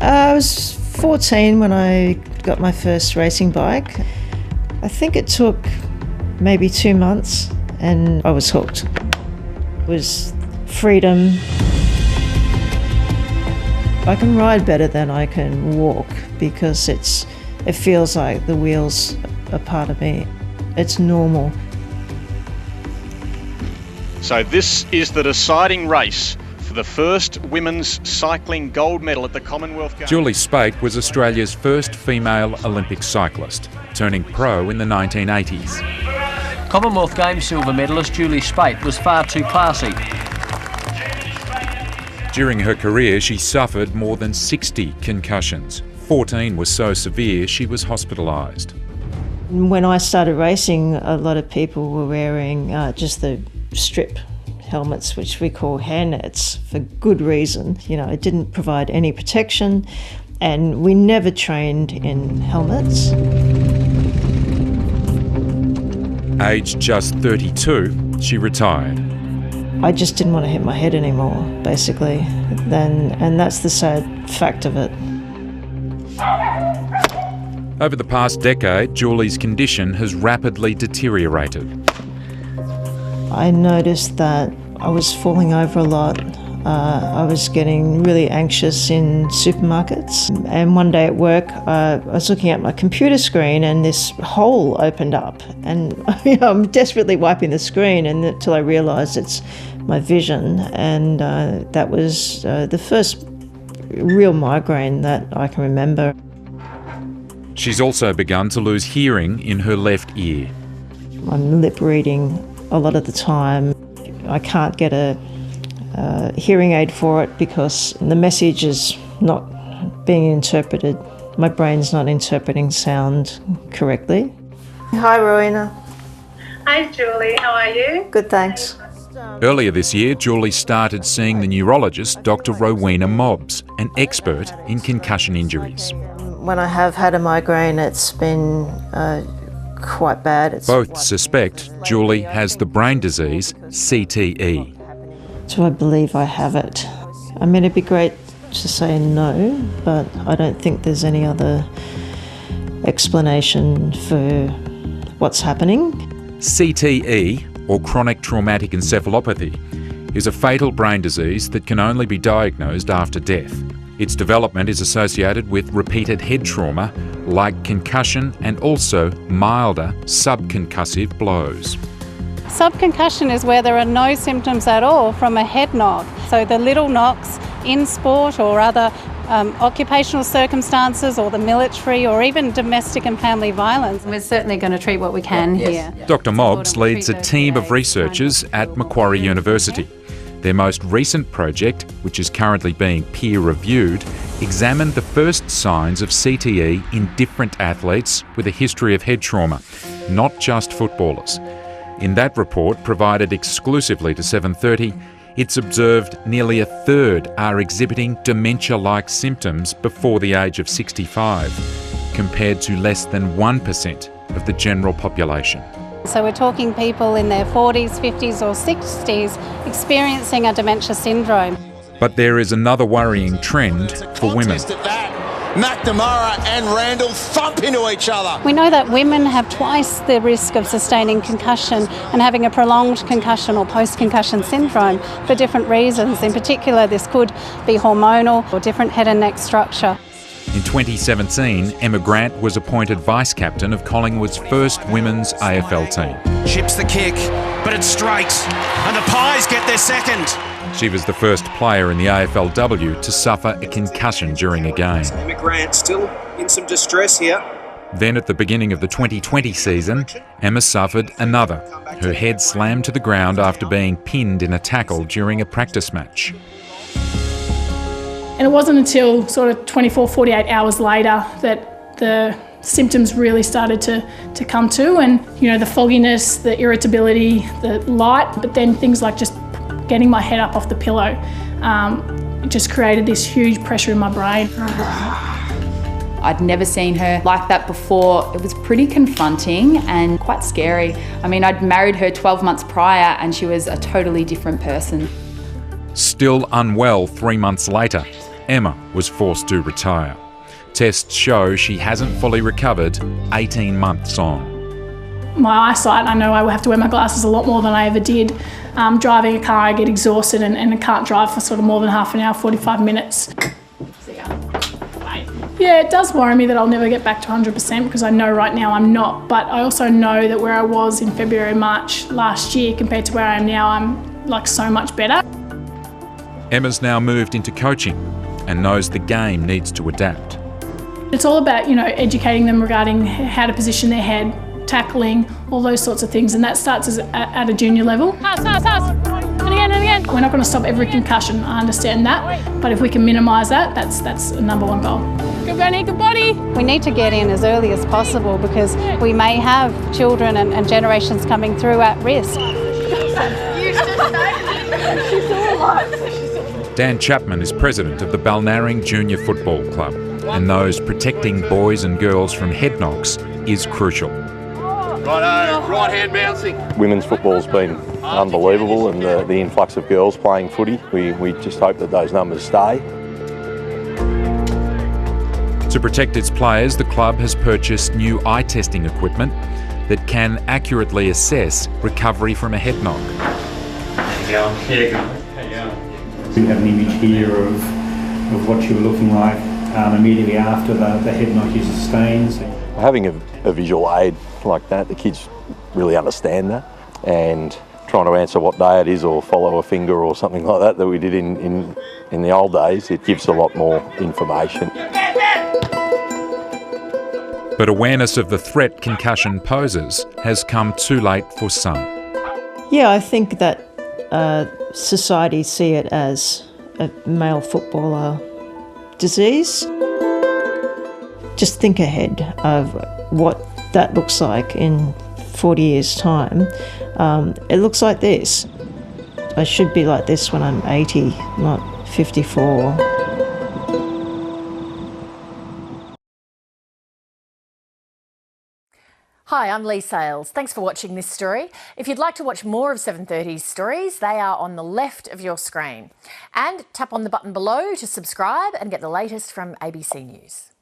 I was 14 when I got my first racing bike. I think it took maybe 2 months and I was hooked. It was freedom. I can ride better than I can walk because it feels like the wheels are part of me. It's normal. So this is the deciding race for the first women's cycling gold medal at the Commonwealth Games. Julie Speight was Australia's first female Olympic cyclist, turning pro in the 1980s. Commonwealth Games silver medalist Julie Speight was far too classy. During her career, she suffered more than 60 concussions. 14 were so severe she was hospitalised. When I started racing, a lot of people were wearing just the strip helmets, which we call hairnets, for good reason. You know, it didn't provide any protection, and we never trained in helmets. Aged just 32, she retired. I just didn't want to hit my head anymore, basically. And that's the sad fact of it. Over the past decade, Julie's condition has rapidly deteriorated. I noticed that I was falling over a lot. I was getting really anxious in supermarkets. And one day at work, I was looking at my computer screen and this hole opened up. And I'm desperately wiping the screen until I realised it's my vision. And that was the first real migraine that I can remember. She's also begun to lose hearing in her left ear. I'm lip reading a lot of the time. I can't get a hearing aid for it because the message is not being interpreted. My brain's not interpreting sound correctly. Hi, Rowena. Hi, Julie. How are you? Good, thanks. Earlier this year, Julie started seeing the neurologist Dr. Rowena Mobbs, an expert in concussion injuries. When I have had a migraine, it's been quite bad. Both suspect Julie has the brain disease CTE. Do I believe I have it? I mean, it'd be great to say no, but I don't think there's any other explanation for what's happening. CTE, or chronic traumatic encephalopathy, is a fatal brain disease that can only be diagnosed after death. Its development is associated with repeated head trauma, like concussion, and also milder subconcussive blows. Subconcussion is where there are no symptoms at all from a head knock. So the little knocks in sport or other occupational circumstances or the military or even domestic and family violence. We're certainly going to treat what we can here. Dr. Mobbs leads a team of researchers at Macquarie University. Their most recent project, which is currently being peer-reviewed, examined the first signs of CTE in different athletes with a history of head trauma, not just footballers. In that report, provided exclusively to 730, it's observed nearly a third are exhibiting dementia-like symptoms before the age of 65, compared to less than 1% of the general population. So we're talking people in their 40s, 50s or 60s experiencing a dementia syndrome. But there is another worrying trend for women. McNamara and Randall thump into each other. We know that women have twice the risk of sustaining concussion and having a prolonged concussion or post-concussion syndrome for different reasons. In particular, this could be hormonal or different head and neck structure. In 2017, Emma Grant was appointed vice-captain of Collingwood's first women's AFL team. Chips the kick, but it's straight, and the Pies get their second. She was the first player in the AFLW to suffer a concussion during a game. Emma Grant still in some distress here. Then at the beginning of the 2020 season, Emma suffered another. Her head slammed to the ground after being pinned in a tackle during a practice match. And it wasn't until sort of 24, 48 hours later that the symptoms really started to come to, and the fogginess, the irritability, the light, but then things like just getting my head up off the pillow, it just created this huge pressure in my brain. I'd never seen her like that before. It was pretty confronting and quite scary. I mean, I'd married her 12 months prior and she was a totally different person. Still unwell 3 months later, Emma was forced to retire. Tests show she hasn't fully recovered 18 months on. My eyesight, I know I have to wear my glasses a lot more than I ever did. Driving a car, I get exhausted and I can't drive for sort of more than half an hour, 45 minutes. Yeah, it does worry me that I'll never get back to 100% because I know right now I'm not, but I also know that where I was in February, March last year compared to where I am now, I'm like so much better. Emma's now moved into coaching and knows the game needs to adapt. It's all about, educating them regarding how to position their head, tackling, all those sorts of things, and that starts at a junior level. And again. We're not going to stop every concussion, I understand that, but if we can minimise that, that's a number one goal. Good Granny, good body. We need to get in as early as possible because we may have children and generations coming through at risk. Dan Chapman is president of the Balnarring Junior Football Club and knows protecting boys and girls from head knocks is crucial. Righto, right hand bouncing. Women's football's been unbelievable, and the influx of girls playing footy, we just hope that those numbers stay. To protect its players, the club has purchased new eye testing equipment that can accurately assess recovery from a head knock. We have an image here of what you were looking like immediately after the head knock you sustained. Having a visual aid like that, the kids really understand that, and trying to answer what day it is or follow a finger or something like that we did in the old days, it gives a lot more information. But awareness of the threat concussion poses has come too late for some. Yeah, I think that society see it as a male footballer disease. Just think ahead of what that looks like in 40 years' time. It looks like this. I should be like this when I'm 80, not 54. Hi, I'm Lee Sales. Thanks for watching this story. If you'd like to watch more of 730's stories, they are on the left of your screen. And tap on the button below to subscribe and get the latest from ABC News.